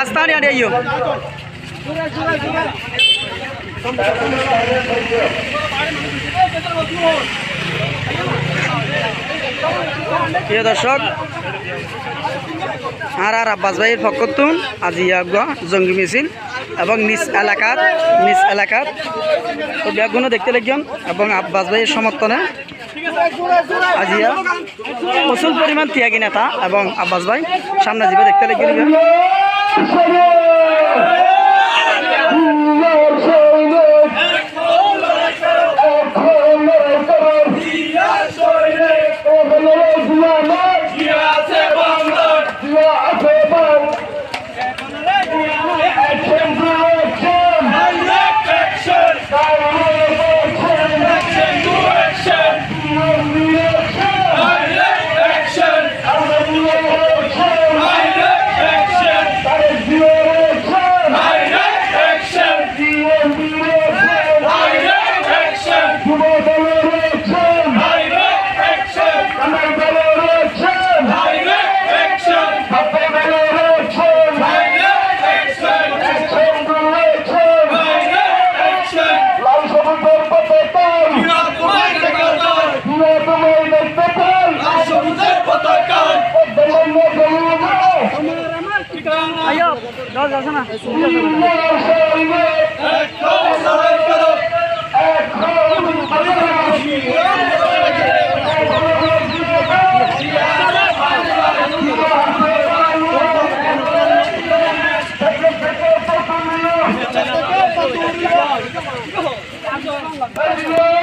রাস্তা নিয়ে আইও প্রিয় দর্শক আর আব্বাস ভাইয়ের পক্ষতুন আজি জঙ্গি মিছিল এবং নিজ এলাকার তো ব্যাগগুলো দেখতে লাগবেন এবং আব্বাস ভাইয়ের সমর্থনে আজিয়া প্রচুর পরিমাণ ত্যাগী নেতা এবং আব্বাস ভাই সামনে যাবে দেখতে লাগবেন ayo, jangan sana. Let's go!